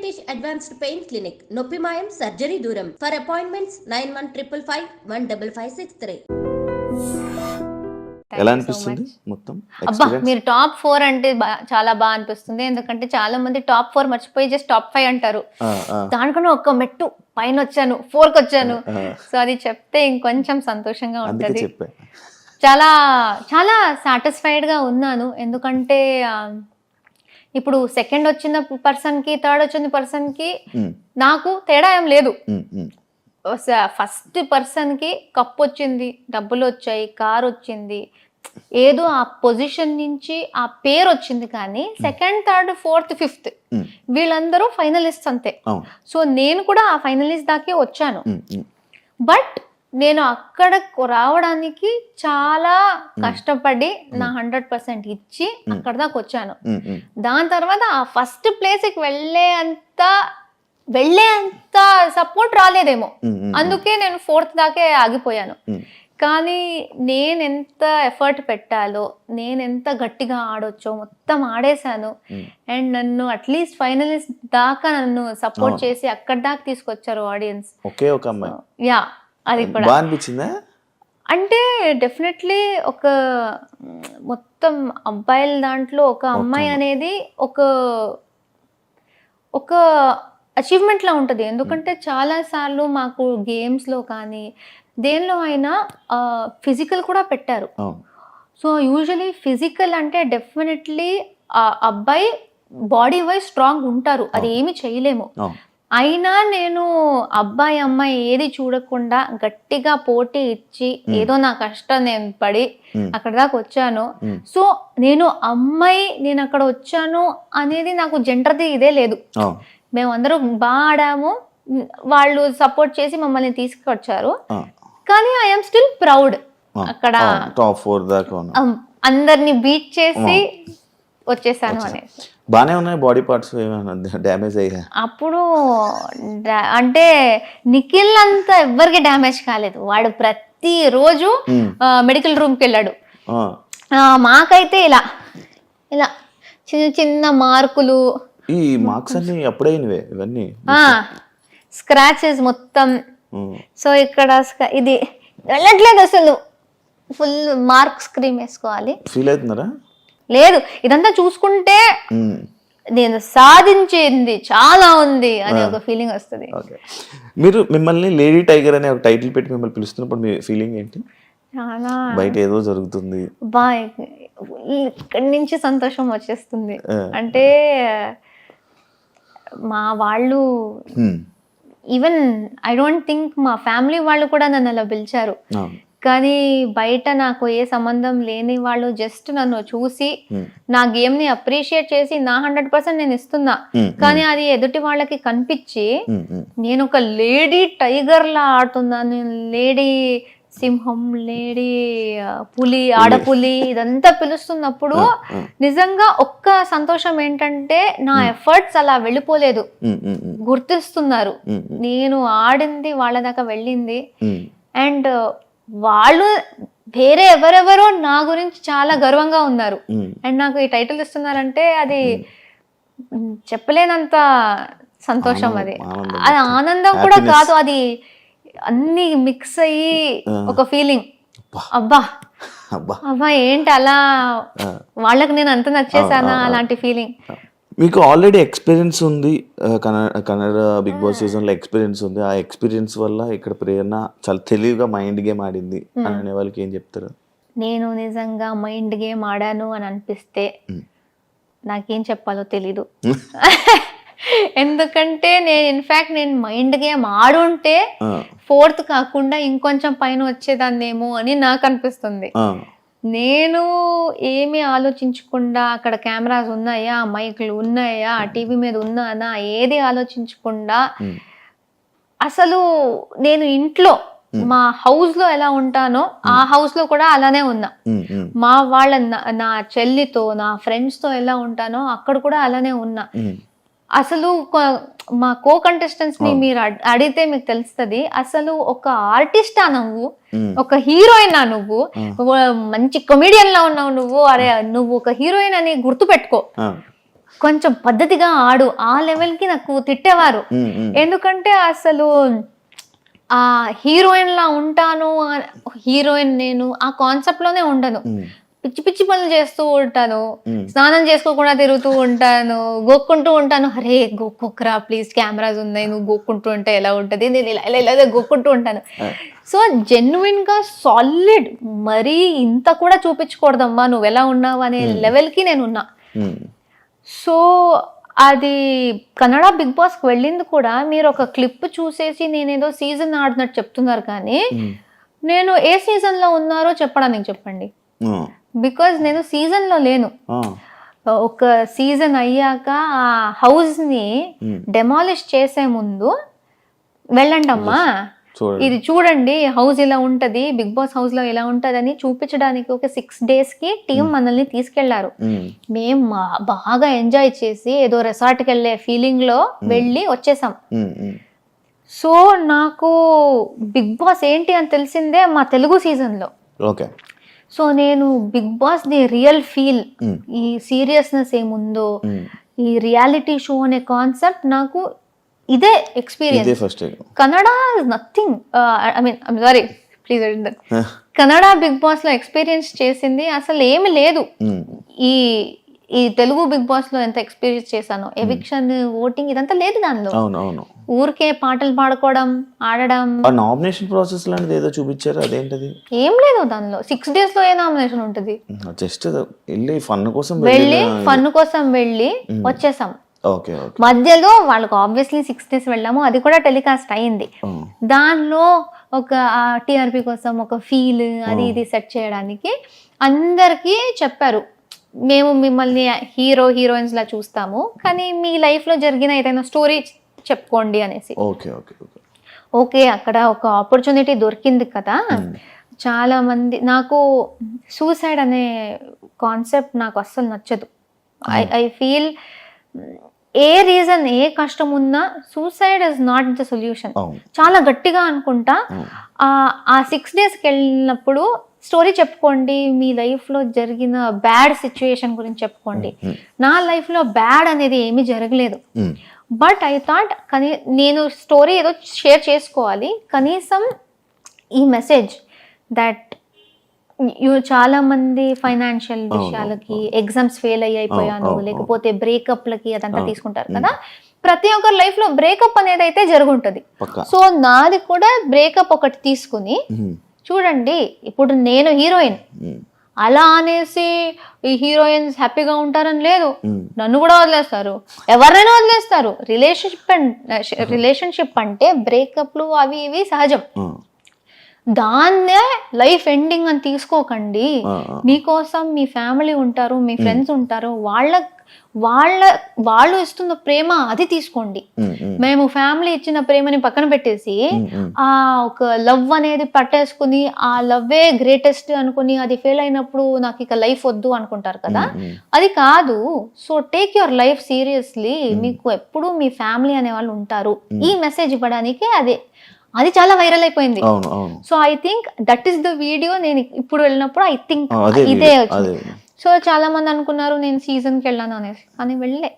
Venkatesh advanced pain clinic, నొప్పి మాయం, surgery దూరం. For appointments 91555563. ఎలా అనిపిస్తుంది మొత్తం? అబ్బా, మీరు టాప్ 4 అంటే చాలా బాగా అనిపిస్తుంది. ఎందుకంటే చాలా మంది టాప్ 4 మర్చిపోయి జస్ట్ టాప్ 5 అంటారు. దానికన్నా ఒక మెట్టు పైన వచ్చాను, 4కి వచ్చాను. సో అది చెప్తే ఇంకొంచెం సంతోషంగా ఉంటుంది. చాలా చాలా సాటిస్ఫైడ్ గా ఉన్నాను. ఎందుకంటే ఇప్పుడు సెకండ్ వచ్చిన పర్సన్ కి, థర్డ్ వచ్చిన పర్సన్ కి నాకు తేడా ఏం లేదు. ఫస్ట్ పర్సన్ కి కప్ వచ్చింది, డబ్బులు వచ్చాయి, కార్ వచ్చింది, ఏదో ఆ పొజిషన్ నుంచి ఆ పేరు వచ్చింది. కానీ సెకండ్, థర్డ్, ఫోర్త్, ఫిఫ్త్ వీళ్ళందరూ ఫైనలిస్ట్ అంతే. సో నేను కూడా ఆ ఫైనలిస్ట్ దాకే వచ్చాను. బట్ నేను అక్కడ రావడానికి చాలా కష్టపడి నా 100% ఇచ్చి అక్కడ దాకా వచ్చాను. దాని తర్వాత ఆ ఫస్ట్ ప్లేస్కి వెళ్ళేంత సపోర్ట్ రాలేదేమో, అందుకే నేను 4th దాకే ఆగిపోయాను. కానీ నేను ఎంత ఎఫర్ట్ పెట్టాలో, నేను ఎంత గట్టిగా ఆడొచ్చో మొత్తం ఆడేశాను. అండ్ నన్ను అట్లీస్ట్ ఫైనలిస్ట్ దాకా నన్ను సపోర్ట్ చేసి అక్కడ దాకా తీసుకొచ్చారు ఆడియన్స్. ఒకే ఒక అమ్మాయి. యా, అది కూడా అనిపించిందా? అంటే డెఫినెట్లీ ఒక మొత్తం అబ్బాయిల దాంట్లో ఒక అమ్మాయి అనేది ఒక అచీవ్మెంట్ లా ఉంటుంది. ఎందుకంటే చాలా సార్లు మాకు గేమ్స్ లో కానీ దేనిలో అయినా ఫిజికల్ కూడా పెట్టారు. సో యూజువలీ ఫిజికల్ అంటే డెఫినెట్లీ ఆ అబ్బాయి బాడీ వైజ్ స్ట్రాంగ్ ఉంటారు, అది ఏమి చేయలేము. అయినా నేను అబ్బాయి అమ్మాయి ఏది చూడకుండా గట్టిగా పోటీ ఇచ్చి ఏదో నా కష్టం నేను పడి అక్కడ దాకా వచ్చాను. సో నేను అక్కడ వచ్చాను అనేది నాకు జెండర్ది ఇదే లేదు. మేమందరం బాగా ఆడాము, వాళ్ళు సపోర్ట్ చేసి మమ్మల్ని తీసుకొచ్చారు. కానీ ఐఎమ్ స్టిల్ ప్రౌడ్. అక్కడ అందరిని బీట్ చేసి వచ్చేసాను అనేసి. బానే ఉన్నాయి బాడీ పార్ట్స్, డ్యామేజ్ అయ్యా అప్పుడు? అంటే నిఖిల్ అంతా ఎవ్వరికి డ్యామేజ్ కాలేదు. వాడు ప్రతిరోజు మెడికల్ రూమ్కి వెళ్ళాడు. మాకైతే ఇలా ఇలా చిన్న చిన్న మార్కులు. ఈ మార్క్స్ అన్ని అప్పుడే ఇవన్నీ స్క్రాచెస్ మొత్తం. సో ఇక్కడ ఇది వెళ్ళట్లేదు అసలు, ఫుల్ మార్క్స్ క్రీమ్ వేసుకోవాలి. ఫీల్ అవుతున్నారా? లేదు, ఇదంతా చూసుకుంటే నేను సాధించింది చాలా ఉంది అని ఒక ఫీలింగ్ వస్తుంది. మీరు మిమ్మల్ని లేడీ టైగర్ అనే ఒక టైటిల్ పెట్టి మిమ్మల్ని పిలుస్తున్నప్పుడు మీ ఫీలింగ్ ఏంటి? చాలా బయట ఏదో జరుగుతుంది, ఇక్కడి నుంచి సంతోషం వచ్చేస్తుంది. అంటే మా వాళ్ళు ఈవెన్ ఐ డోంట్ థింక్ మా ఫ్యామిలీ వాళ్ళు కూడా నన్ను అలా పిలిచారు. కానీ బయట నాకు ఏ సంబంధం లేని వాళ్ళు జస్ట్ నన్ను చూసి నా గేమ్ ని అప్రిషియేట్ చేసి నా 100% నేను ఇస్తున్నా. కానీ అది ఎదుటి వాళ్ళకి కనిపించి నేను ఒక లేడీ టైగర్ లా ఆడుతున్నాను, లేడీ సింహం, లేడీ పులి, ఆడపులి ఇదంతా పిలుస్తున్నప్పుడు నిజంగా ఒక్క సంతోషం ఏంటంటే నా ఎఫర్ట్స్ అలా వెళ్ళిపోలేదు, గుర్తిస్తున్నారు. నేను ఆడింది వాళ్ళ దాకా వెళ్ళింది. అండ్ వాళ్ళు వేరే ఎవరెవరో నా గురించి చాలా గర్వంగా ఉన్నారు. అండ్ నాకు ఈ టైటిల్ ఇస్తున్నారంటే అది చెప్పలేనంత సంతోషం. అది ఆనందం కూడా కాదు, అది అన్ని మిక్స్ అయ్యి ఒక ఫీలింగ్. అబ్బా అబ్బా ఏంటి అలా వాళ్ళకి నేను అంత నచ్చేసానా అలాంటి ఫీలింగ్. మీకు ఆల్రెడీ ఎక్స్పీరియన్స్ ఉంది, కన్నడ బిగ్ బాస్ సీజన్లో ఎక్స్పీరియన్స్ ఉంది. ఆ ఎక్స్పీరియన్స్ వల్ల ఇక్కడ ప్రేరణ చాలా తెలివిగా మైండ్ గేమ్ ఆడింది అనే వాళ్ళకి ఏం చెప్తారు? నేను నిజంగా మైండ్ గేమ్ ఆడాను అని అనిపిస్తే నాకేం చెప్పాలో తెలీదు. ఎందుకంటే నేను మైండ్ గేమ్ ఆడుంటే 4th కాకుండా ఇంకొంచెం పైన వచ్చేదాన్నేమో అని నాకు అనిపిస్తుంది. నేను ఏమీ ఆలోచించకుండా అక్కడ కెమెరాస్ ఉన్నాయా, మైక్లు ఉన్నాయా, టీవీ మీద ఉన్నానా, ఏది ఆలోచించకుండా అసలు నేను ఇంట్లో మా హౌస్ లో ఎలా ఉంటానో ఆ హౌస్ లో కూడా అలానే ఉన్నా. మా వాళ్ళ నా చెల్లితో, నా ఫ్రెండ్స్ తో ఎలా ఉంటానో అక్కడ కూడా అలానే ఉన్నా. అసలు మా కో కంటెస్టెంట్స్ ని మీరు అడిగితే మీకు తెలుస్తుంది, అసలు ఒక ఆర్టిస్టా నువ్వు, ఒక హీరోయినా నువ్వు, మంచి కమెడియన్ లా ఉన్నావు నువ్వు, అరే నువ్వు ఒక హీరోయిన్ అని గుర్తు పెట్టుకో. కొంచెం పద్ధతిగా ఆడు, ఆ లెవెల్కి నాకు తిట్టేవారు. ఎందుకంటే అసలు ఆ హీరోయిన్ లా ఉంటాను, హీరోయిన్ నేను ఆ కాన్సెప్ట్ లోనే ఉండను. పిచ్చి పిచ్చి పనులు చేస్తూ ఉంటాను, స్నానం చేసుకోకుండా తిరుగుతూ ఉంటాను, గోక్కుంటూ ఉంటాను. అరే గోక్కోకరా ప్లీజ్, కెమెరాస్ ఉన్నాయి, నువ్వు గోక్కుంటూ ఉంటే ఎలా ఉంటుంది, నేను ఇలా ఇలా ఇలా గోక్కుంటూ ఉంటాను. సో జెన్యున్ గా సాలిడ్, మరీ ఇంత కూడా చూపించకూడదమ్మా నువ్వు ఎలా ఉన్నావు అనే లెవెల్కి నేను ఉన్నా. సో అది కన్నడ బిగ్ బాస్కి వెళ్ళింది కూడా మీరు ఒక క్లిప్ చూసేసి నేనేదో సీజన్ ఆడినట్టు చెప్తున్నారు, కానీ నేను ఏ సీజన్ లో ఉన్నారో చెప్పడానికి చెప్పండి. బికాజ్ నేను సీజన్ లో లేను. ఒక సీజన్ అయ్యాక ఆ హౌస్ ని డెమాలిష్ చేసే ముందు వెళ్ళండి అమ్మా, ఇది చూడండి హౌస్ ఇలా ఉంటది, బిగ్ బాస్ హౌస్ లో ఎలా ఉంటది అని చూపించడానికి ఒక 6 days కి టీం మనల్ని తీసుకెళ్లారు. మేము బాగా ఎంజాయ్ చేసి ఏదో రిసార్ట్కి వెళ్ళే ఫీలింగ్ లో వెళ్ళి వచ్చేసాం. సో నాకు బిగ్ బాస్ ఏంటి అని తెలిసిందే మా తెలుగు సీజన్ లో. సో నేను big boss the real feel, ఈ సీరియస్నెస్ ఏముందో, ఈ రియాలిటీ షో అనే కాన్సెప్ట్ నాకు ఇదే experience. Kannada nothing, I mean I'm sorry please, Kannada big boss లో ఎక్స్పీరియన్స్ చేసింది అసలు ఏమి లేదు. ఈ తెలుగు బిగ్ బాస్ లో ఎంత ఎక్స్పీరియన్స్ చేశాను, ఎవిక్షన్, ఓటింగ్ ఇదంతా లేదు దానిలో. ఊరికే పాటలు పాడుకోవడం, ఆడడం. నామినేషన్ ప్రాసెస్ లాంటిది ఏదో చూపించారు, అదేంటది? ఏం లేదు దానిలో. 6 days లో ఏ నామినేషన్ ఉంటుంది? జస్ట్ వెళ్ళి ఫన్ కోసం వెళ్ళి వచ్చేసాం. మధ్యలో వాళ్ళకు ఆబ్వియస్లీ 6 days వెళ్ళాము, అది కూడా టెలికాస్ట్ అయింది. దానిలో ఒక టీఆర్పీ కోసం ఒక ఫీల్ అది ఇది సెట్ చేయడానికి అందరికీ చెప్పారు, మేము మిమ్మల్ని హీరోయిన్స్ లా చూస్తాము, కానీ మీ లైఫ్ లో జరిగిన ఏదైనా స్టోరీ చెప్పుకోండి అనేసి. ఓకే అక్కడ ఒక ఆపర్చునిటీ దొరికింది కదా. చాలా మంది, నాకు సూసైడ్ అనే కాన్సెప్ట్ నాకు అస్సలు నచ్చదు. ఐ ఫీల్ ఏ రీజన్, ఏ కష్టం ఉన్నా suicide is not the solution. చాలా గట్టిగా అనుకుంటా. ఆ 6 daysకి వెళ్ళినప్పుడు స్టోరీ చెప్పుకోండి, మీ లైఫ్లో జరిగిన బ్యాడ్ సిచ్యుయేషన్ గురించి చెప్పుకోండి. నా లైఫ్లో బ్యాడ్ అనేది ఏమీ జరగలేదు, బట్ ఐ థాట్ కానీ నేను స్టోరీ ఏదో షేర్ చేసుకోవాలి, కనీసం ఈ మెసేజ్ దట్ చాలా మంది ఫైనాన్షియల్ విషయాలకి, ఎగ్జామ్స్ ఫెయిల్ అయిపోయాను, లేకపోతే బ్రేకప్లకి అదంతా తీసుకుంటారు కదా. ప్రతి ఒక్కరి లైఫ్ లో బ్రేకప్ అనేది అయితే జరుగుంటది. సో నాది కూడా బ్రేకప్ ఒకటి తీసుకుని చూడండి. ఇప్పుడు నేను హీరోయిన్ అలా అనేసి ఈ హీరోయిన్స్ హ్యాపీగా ఉంటారని లేదు, నన్ను కూడా వదిలేస్తారు, ఎవరినైనా వదిలేస్తారు. రిలేషన్షిప్ అంటే బ్రేకప్లు అవి ఇవి సహజం. దాన్నే లైఫ్ ఎండింగ్ అని తీసుకోకండి. మీకోసం మీ ఫ్యామిలీ ఉంటారు, మీ ఫ్రెండ్స్ ఉంటారు, వాళ్ళు ఇస్తున్న ప్రేమ అది తీసుకోండి. మేము ఫ్యామిలీ ఇచ్చిన ప్రేమని పక్కన పెట్టేసి ఆ ఒక లవ్ అనేది పట్టేసుకుని ఆ లవ్వే గ్రేటెస్ట్ అనుకుని అది ఫెయిల్ అయినప్పుడు నాకు ఇక లైఫ్ వద్దు అనుకుంటారు కదా, అది కాదు. So take your life seriously. మీకు ఎప్పుడు మీ ఫ్యామిలీ అనే వాళ్ళు ఉంటారు. ఈ మెసేజ్ ఇవ్వడానికి అది చాలా వైరల్ అయిపోయింది. So I think that is the video. నేను ఇప్పుడు వెళ్ళినప్పుడు ఐ థింక్ ఇదే వచ్చింది. సో చాలా మంది అనుకున్నారు నేను సీజన్కి వెళ్ళాను అనేసి, కానీ వెళ్ళలే.